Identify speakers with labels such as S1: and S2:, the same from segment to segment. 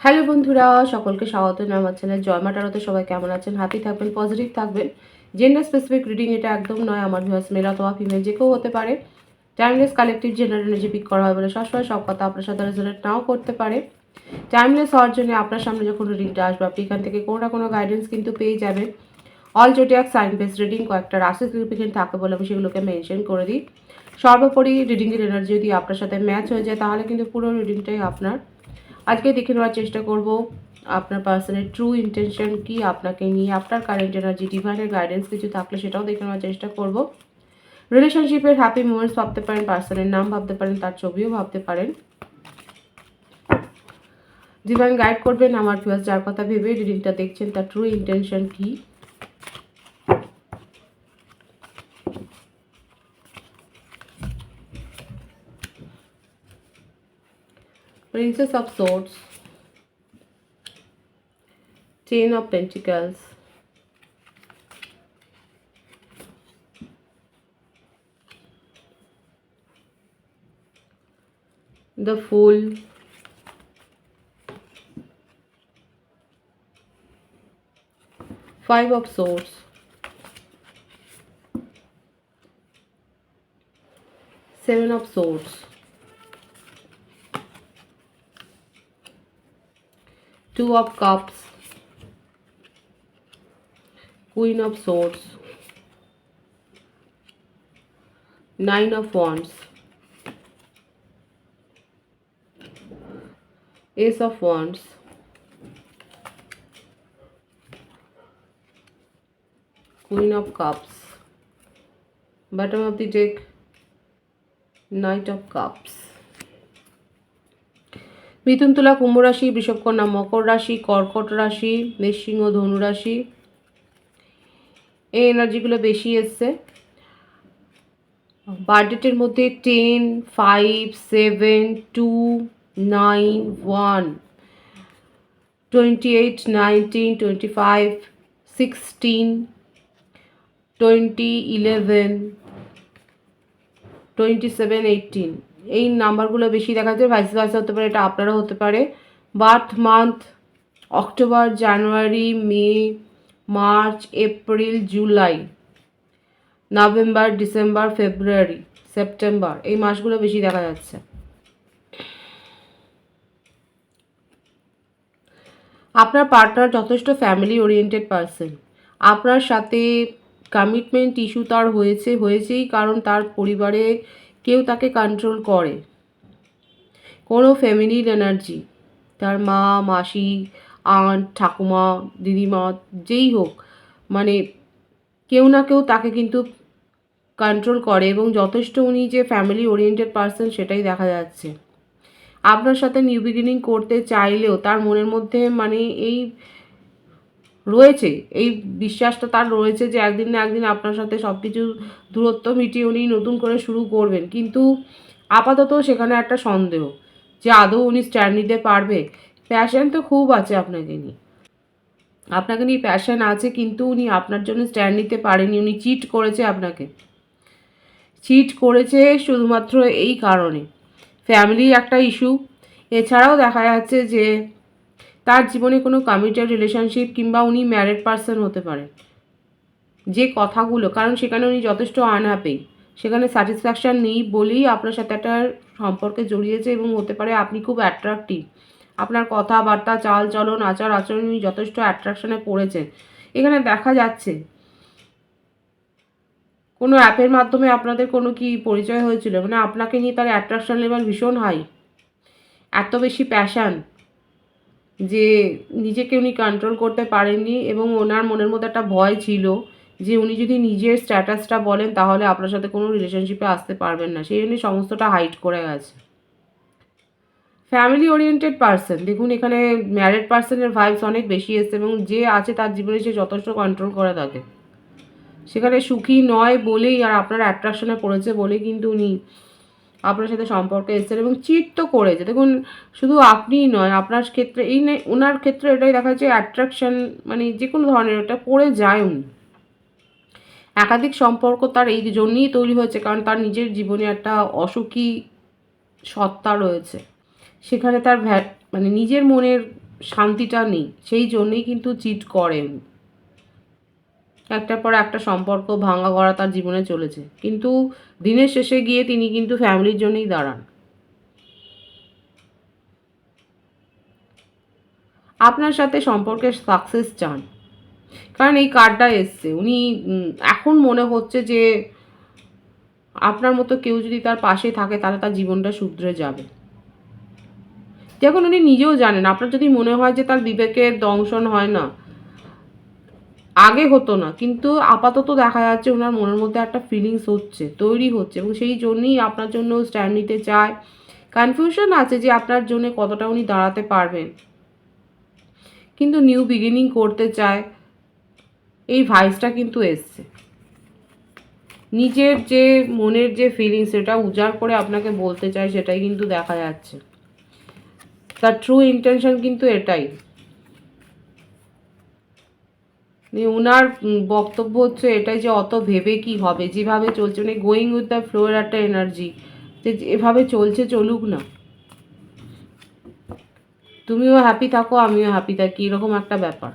S1: Hello বন্ধুরা, সকলকে স্বাগত আমার চ্যানেল জয় মা টারোতে। সবাই কেমন আছেন? হ্যাপি থাকবেন, পজিটিভ থাকবেন। জেন্ডার স্পেসিফিক রিডিং এটা একদম নয়। আমার ভিউয়ার্স মেল অথবা ফিমেল যে কেউ হতে পারে। Timeless collective gender energy pick করা হয় বলে সবসময় সব কথা আপনার সাথে রেজোনেট নাও করতে পারে। টাইমলেস হওয়ার জন্য আপনার সামনে যখন রিডিংটা আসবে আপনি এখান থেকে কোনো না কোনো গাইডেন্স কিন্তু পেয়ে যাবেন। All zodiac sign base reading কয়েকটা রাশি সিগনিফিকেন্ট থাকে বলে আমি সেগুলোকে মেনশন করে দিই। সর্বোপরি রিডিংয়ের এনার্জি যদি আপনার সাথে ম্যাচ হয়ে যায় তাহলে কিন্তু পুরো রিডিংটাই আপনার। আজকে দেখে নেওয়ার চেষ্টা করব আপনার পার্সনের ট্রু ইন্টেনশন কি আপনাকে নিয়ে, আপনার কারেন্ট এনার্জি, ডিভাইনের গাইডেন্স কিছু থাকলে সেটাও দেখে নেওয়ার চেষ্টা করব। রিলেশনশিপের হ্যাপি মোমেন্টস ভাবতে পারেন, পার্সনের নাম ভাবতে পারেন, তার ছবিও ভাবতে পারেন। ডিভাইন গাইড করবেন আমার ভিউয়ার্স যার কথা ভেবে রিডিংটা দেখছেন তার ট্রু ইন্টেনশন কি। Princess of Swords, Ten of Pentacles, the Fool, Five of Swords, Seven of Swords, Two of Cups, Queen of Swords, Nine of Wands, Ace of Wands, Queen of Cups, bottom of the deck, Knight of Cups. মিথুন, তুলা, কুম্ভ রাশি, বৃষভ, কন্যা, মকর রাশি, কর্কট রাশি, মেষ, সিংহ, ধনু রাশি, এই এনার্জিগুলো বেশি এসছে। বার্থডেটের মধ্যে 10, 5, 7, 2, 9, 1, 28, 19, 25, 16, 20, 11, 27, 18 এই নাম্বারগুলো বেশি দেখা যায়। ভাইস ভার্সা হতে পারে, এটা আপনারও হতে পারে। Birth month October, January, May, March, April, July, November, December, February, September, এই মাসগুলো বেশি দেখা যাচ্ছে। আপনার পার্টনার যথেষ্ট ফ্যামিলি ওরিয়েন্টেড পারসন। আপনার সাথে কমিটমেন্ট ইস্যু তার হয়েছেই কারণ তার পরিবারে কেউ তাকে কন্ট্রোল করে। কোনো ফ্যামিলির এনার্জি, তার মা, মাসি, আন্ট, ঠাকুমা, দিদিমা, যেই হোক, মানে কেউ না কেউ তাকে কিন্তু কন্ট্রোল করে এবং যথেষ্ট উনি যে ফ্যামিলি ওরিয়েন্টেড পারসন সেটাই দেখা যাচ্ছে। আপনার সাথে নিউ বিগিনিং করতে চাইলেও তার মনের মধ্যে মানে এই রয়েছে, এই বিশ্বাসটা তার রয়েছে যে একদিন না একদিন আপনার সাথে সব কিছু দূরত্ব মিটিয়ে উনি নতুন করে শুরু করবেন। কিন্তু আপাতত সেখানে একটা সন্দেহ যে আদৌ উনি স্ট্যান্ড নিতে পারবে। প্যাশন তো খুব আছে আপনাকে নিয়ে, আপনাকে নিয়ে প্যাশন আছে, কিন্তু উনি আপনার জন্য স্ট্যান্ড নিতে পারেনি। উনি চিট করেছে আপনাকে, চিট করেছে শুধুমাত্র এই কারণে ফ্যামিলির একটা ইস্যু। এছাড়াও দেখা যাচ্ছে যে তার জীবনে কোনো কমিটেড রিলেশনশিপ কিংবা উনি ম্যারিড পারসন হতে পারেন। যে কথাগুলো, কারণ সেখানে উনি যথেষ্ট আনহ্যাপি, সেখানে স্যাটিসফ্যাকশান নেই বলেই আপনার সাথে একটা সম্পর্কে জড়িয়েছে এবং হতে পারে আপনি খুব অ্যাট্রাকটিভ। আপনার কথাবার্তা, চাল চলন, আচার আচরণ উনি যথেষ্ট অ্যাট্রাকশনে পড়েছেন। এখানে দেখা যাচ্ছে কোনো অ্যাপের মাধ্যমে আপনাদের কোনো কি পরিচয় হয়েছিল, মানে আপনাকে নিয়ে তার অ্যাট্রাকশন লেভেল ভীষণ হাই, এত বেশি প্যাশান যে নিজেকে উনি কন্ট্রোল করতে পারেননি এবং ওনার মনের মধ্যে একটা ভয় ছিল যে উনি যদি নিজের স্ট্যাটাসটা বলেন তাহলে আপনার সাথে কোনো রিলেশনশিপে আসতে পারবেন না, সেই জন্য সমস্তটা হাইড করে গেছে। ফ্যামিলি ওরিয়েন্টেড পারসন, দেখুন এখানে ম্যারিড পারসনের ভাইবস অনেক বেশি এসছে এবং যে আছে তার জীবনে সে যথেষ্ট কন্ট্রোল করে থাকে। সেখানে সুখী নয় বলেই আর আপনার অ্যাট্রাকশনে পড়েছে বলেই কিন্তু উনি আপনার সাথে সম্পর্কে এসেছেন এবং চিট তো করেছে। দেখুন শুধু আপনিই নয়, আপনার ক্ষেত্রে এই ওনার ক্ষেত্রে এটাই দেখা যাচ্ছে অ্যাট্রাকশন মানে যে কোনো ধরনের ওটা পড়ে যায় উনি। একাধিক সম্পর্ক তার এই জন্যই তৈরি হয়েছে কারণ তার নিজের জীবনে একটা অসুখী সত্তা রয়েছে। সেখানে তার মানে নিজের মনের শান্তিটা নেই, সেই জন্যেই কিন্তু চিট করেন। একটার পর একটা সম্পর্ক ভাঙা গড়া তার জীবনে চলেছে, কিন্তু দিনের শেষে গিয়ে তিনি কিন্তু ফ্যামিলির জন্যই দাঁড়ান। আপনার সাথে সম্পর্কে সাকসেস চান, কারণ এই কার্ডটা এসছে। উনি এখন মনে হচ্ছে যে আপনার মতো কেউ যদি তার পাশে থাকে তাহলে তার জীবনটা শুধরে যাবে। দেখুন, উনি নিজেও জানেন, আপনার যদি মনে হয় যে তার বিবেকের দংশন হয় না, আগে হতো না, কিন্তু আপাতত দেখা যাচ্ছে ওনার মনের মধ্যে একটা ফিলিংস হচ্ছে, তৈরি হচ্ছে, এবং সেই জন্যই আপনার জন্য স্ট্যান্ড নিতে চায়। কনফিউশন আছে যে আপনার জন্য কতটা উনি দাঁড়াতে পারবেন, কিন্তু নিউ বিগিনিং করতে চায়। এই ভাইসটা কিন্তু এসছে। নিজের যে মনের যে ফিলিংস সেটা উজাড় করে আপনাকে বলতে চায়, সেটাই কিন্তু দেখা যাচ্ছে। তার ট্রু ইন্টেনশন কিন্তু এটাই। ওনার বক্তব্য হচ্ছে এটাই যে অত ভেবে কি হবে, যেভাবে চলছে মানে গোয়িং উইথ দ্য ফ্লোর একটা এনার্জি, যে এভাবে চলছে চলুক না, তুমিও হ্যাপি থাকো আমিও হ্যাপি থাকি, এরকম একটা ব্যাপার।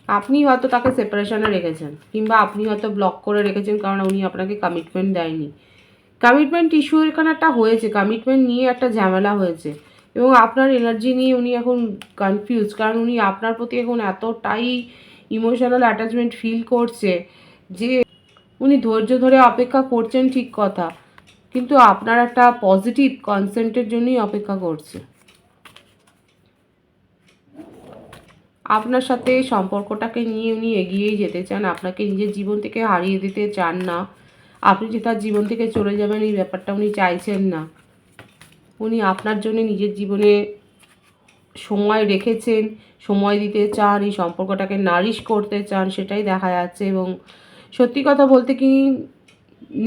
S1: আপনি হয়তো তাকে সেপারেশনে রেখেছেন, কিংবা আপনি হয়তো ব্লক করে রেখেছেন, কারণ উনি আপনাকে কমিটমেন্ট দেয়নি। কমিটমেন্ট ইস্যু এখানে একটা হয়েছে, কমিটমেন্ট নিয়ে একটা ঝামেলা হয়েছে, এবং আপনার এনার্জি নিয়ে উনি এখন কনফিউজ, কারণ উনি আপনার প্রতি এখন এতটাই ইমোশনাল অ্যাটাচমেন্ট ফিল করছে যে উনি ধৈর্য ধরে অপেক্ষা করছেন, ঠিক কথা, কিন্তু আপনার একটা পজিটিভ কনসেন্টের জন্যই অপেক্ষা করছে। আপনার সাথে সম্পর্কটাকে নিয়ে উনি এগিয়েই যেতে চান, আপনাকে নিজের জীবন থেকে হারিয়ে দিতে চান না। আপনি যে তার জীবন থেকে চলে যাবেন এই ব্যাপারটা উনি চাইছেন না। উনি আপনার জন্য নিজের জীবনে সময় রেখেছেন, সময় দিতে চান, এই সম্পর্কটাকে নারিশ করতে চান, সেটাই দেখা যাচ্ছে। এবং সত্যি কথা বলতে কি,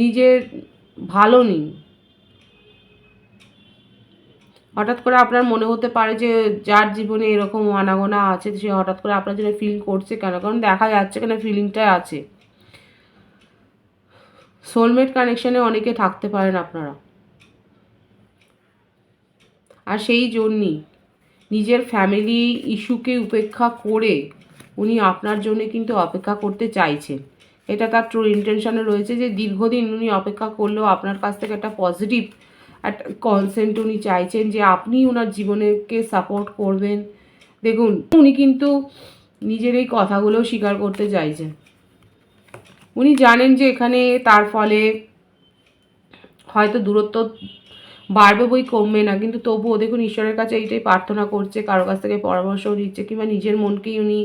S1: নিজের ভালো নেই। হঠাৎ করে আপনার মনে হতে পারে যে যার জীবনে এরকম আনাগোনা আছে সে হঠাৎ করে আপনার জন্য ফিল করছে কেন, কারণ দেখা যাচ্ছে কেন ফিলিংটাই আছে। সোলমেট কানেকশানে অনেকে থাকতে পারেন আপনারা, আর সেই জন্যই নিজের ফ্যামিলি ইস্যুকে উপেক্ষা করে উনি আপনার জন্য কিন্তু অপেক্ষা করতে চাইছেন। এটা তার ট্রু ইন্টেনশনে রয়েছে যে দীর্ঘদিন উনি অপেক্ষা করলেও আপনার কাছ থেকে একটা পজিটিভ একটা কনসেন্ট উনি চাইছেন, যে আপনি ওনার জীবনকে সাপোর্ট করবেন। দেখুন, উনি কিন্তু নিজের এই কথাগুলো স্বীকার করতে চাইছেন। উনি জানেন যে এখানে তার ফলে হয়তো দূরত্ব বাড়বে বই কমবে না, কিন্তু তবুও দেখুন ঈশ্বরের কাছে এইটাই প্রার্থনা করছে, কারো কাছ থেকে পরামর্শও নিচ্ছে, কিংবা নিজের মনকেই উনি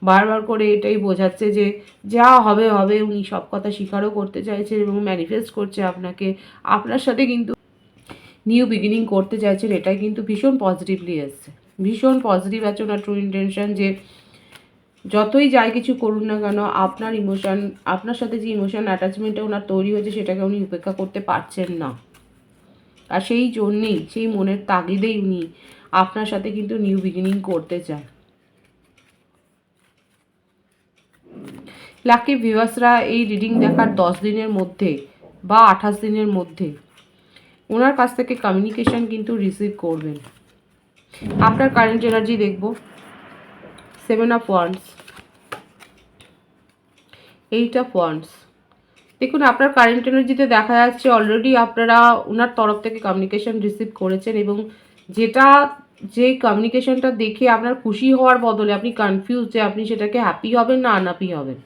S1: বারবার করে এটাই বোঝাচ্ছে যে যা হবে হবে। উনি সব কথা স্বীকারও করতে চাইছেন এবং ম্যানিফেস্ট করছে আপনাকে, আপনার সাথে কিন্তু নিউ বিগিনিং করতে চাইছেন। এটাই কিন্তু ভীষণ পজিটিভলি এসছে, ভীষণ পজিটিভ আছে ওনার ট্রু ইন্টেনশন। যে যতই যাই কিছু করুন না কেন, আপনার ইমোশন, আপনার সাথে যে ইমোশন অ্যাটাচমেন্টটা ওনার তৈরি হয়েছে সেটাকে উনি উপেক্ষা করতে পারছেন না। আর সেই জন্যেই, সেই মনের তাগিদেই উনি আপনার সাথে কিন্তু নিউ বিগিনিং করতে চান। লাকি ভিউয়ার্সরা এই রিডিং দেখার 10 দিনের মধ্যে বা 28 দিনের মধ্যে ওনার কাছ থেকে কমিউনিকেশন কিন্তু রিসিভ করবেন। আপনার কারেন্ট এনার্জি দেখব, 7 অফ ওয়ান্ডস, 8 অফ ওয়ান্ডস। দেখুন, আপনার কারেন্ট এনার্জিতে দেখা যাচ্ছে অলরেডি আপনারা ওনার তরফ থেকে কমিউনিকেশন রিসিভ করেছেন, এবং যেটা যে কমিউনিকেশনটা দেখে আপনার খুশি হওয়ার বদলে আপনি কনফিউজ যে আপনি সেটাকে হ্যাপি হবেন না আনহ্যাপি হবেন।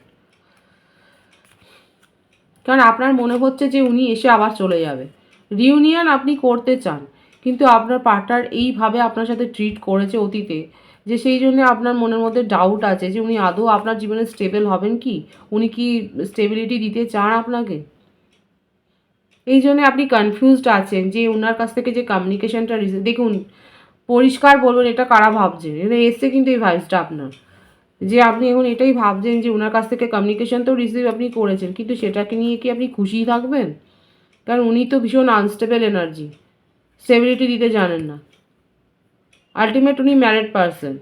S1: কারণ আপনার মনে হচ্ছে যে উনি এসে আবার চলে যাবে। রিউনিয়ন আপনি করতে চান, কিন্তু আপনার পার্টনার এইভাবে আপনার সাথে ট্রিট করেছে অতীতে, যে সেই জন্য আপনার মনের মধ্যে ডাউট আছে যে উনি আদৌ আপনার জীবনে স্টেবল হবেন কি, উনি কি স্টেবিলিটি দিতে চান আপনাকে। এই জন্য আপনি কনফিউজড আছেন যে ওনার কাছ থেকে যে কমিউনিকেশনটা দেখুন, পরিষ্কার বলবেন এটা কারা ভাবছেন, এটা এসছে কিন্তু এই ভাইসটা আপনার, যে আপনি এখন এটাই ভাবছেন যে ওনার কাছ থেকে কমিউনিকেশন তো রিসিভ আপনি করেছেন, কিন্তু সেটাকে নিয়ে কি আপনি খুশি থাকবেন? কারণ উনি তো ভীষণ আনস্টেবল এনার্জি, স্টেবিলিটি দিতে জানেন না। আলটিমেট উনি ম্যারিড পারসন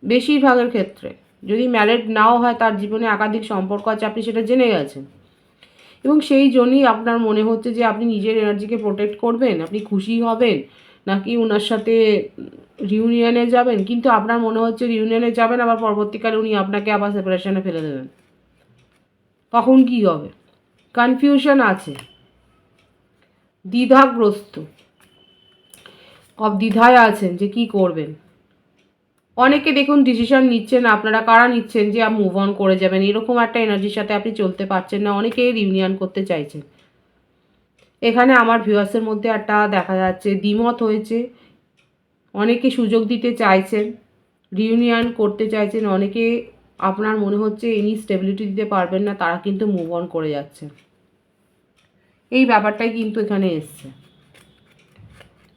S1: বেশিরভাগের ক্ষেত্রে, যদি ম্যারিড নাও হয় তার জীবনে একাধিক সম্পর্ক আছে, আপনি সেটা জেনে গেছেন। এবং সেই জন্যই আপনার মনে হচ্ছে যে আপনি নিজের এনার্জিকে প্রোটেক্ট করবেন, আপনি খুশি হবেন, নাকি ওনার সাথে রিউনিয়নে যাবেন, কিন্তু আপনার মনে হচ্ছে রিউনিয়নে যাবেন, আবার পরবর্তীকালে উনি আপনাকে আবার সেপারেশনে ফেলে দেবেন। তখন কি হবে? কনফিউশন আছে, দ্বিধাগ্রস্ত, দ্বিধায় আছেন যে কি করবেন। অনেকে দেখুন ডিসিশন নিচ্ছেন, আপনারা কারা নিচ্ছেন যে মুভ অন করে যাবেন, এরকম একটা এনার্জির সাথে আপনি চলতে পারছেন না, অনেকেই রিউনিয়ন করতে চাইছেন। এখানে আমার ভিউয়ার্সের মধ্যে একটা দেখা যাচ্ছে দ্বিমত হয়েছে, অনেকে সুযোগ দিতে চাইছেন, রিউনিয়ন করতে চাইছেন, অনেকে আপনার মনে হচ্ছে ইনি স্টেবিলিটি দিতে পারবেন না, তারা কিন্তু মুভ অন করে যাচ্ছে। এই ব্যাপারটাই কিন্তু এখানে এসছে।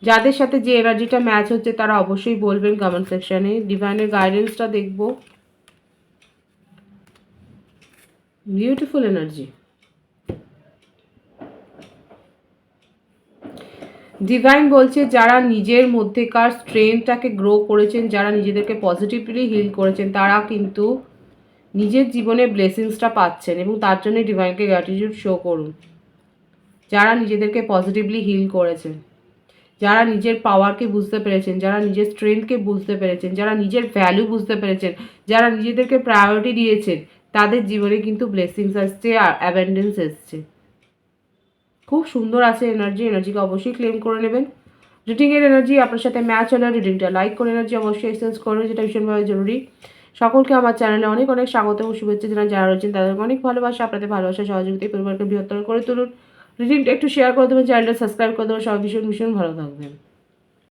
S1: যাদের সাথে যে এনার্জিটা ম্যাচ হচ্ছে তারা অবশ্যই বলবেন কমেন্ট সেকশানে। ডিভাইনের গাইডেন্সটা দেখব। Beautiful energy. ডিভাইন বলছে যারা নিজের মধ্যেকার স্ট্রেংথটাকে গ্রো করেছেন, যারা নিজেদেরকে পজিটিভলি হিল করেছেন, তারা কিন্তু নিজের জীবনে ব্লেসিংসটা পাচ্ছেন এবং তার জন্য ডিভাইনকে গ্র্যাটিটিউড শো করুন। যারা নিজেদেরকে পজিটিভলি হিল করেছেন, যারা নিজের পাওয়ারকে বুঝতে পেরেছেন, যারা নিজের স্ট্রেংথকে বুঝতে পেরেছেন, যারা নিজের ভ্যালু বুঝতে পেরেছেন, যারা নিজেদেরকে প্রায়োরিটি দিয়েছেন, তাদের জীবনে কিন্তু ব্লেসিংস আসছে আর অ্যাবেন্ডেন্স এসছে। খুব সুন্দর আছে এনার্জি। এনার্জিকে অবশ্যই ক্লেম করে নেবেন। রিডিংয়ের এনার্জি আপনার সাথে ম্যাচ হলে রিডিংটা লাইক করে এনার্জি অবশ্যই এক্সচেঞ্জ করবেন, যেটা ভীষণভাবে জরুরি। সকলকে আমার চ্যানেলে অনেক অনেক স্বাগত ও শুভেচ্ছা জানান। যারা রয়েছেন তাদের অনেক ভালোবাসা, আপনাদের ভালোবাসা সহযোগিতায় পরিবারকে বৃহত্তর করে তুলুন। রিডিংটা একটু শেয়ার করে দেবেন, চ্যানেলটা সাবস্ক্রাইব করে দেবেন। সবাই ভীষণ ভীষণ ভালো থাকবেন।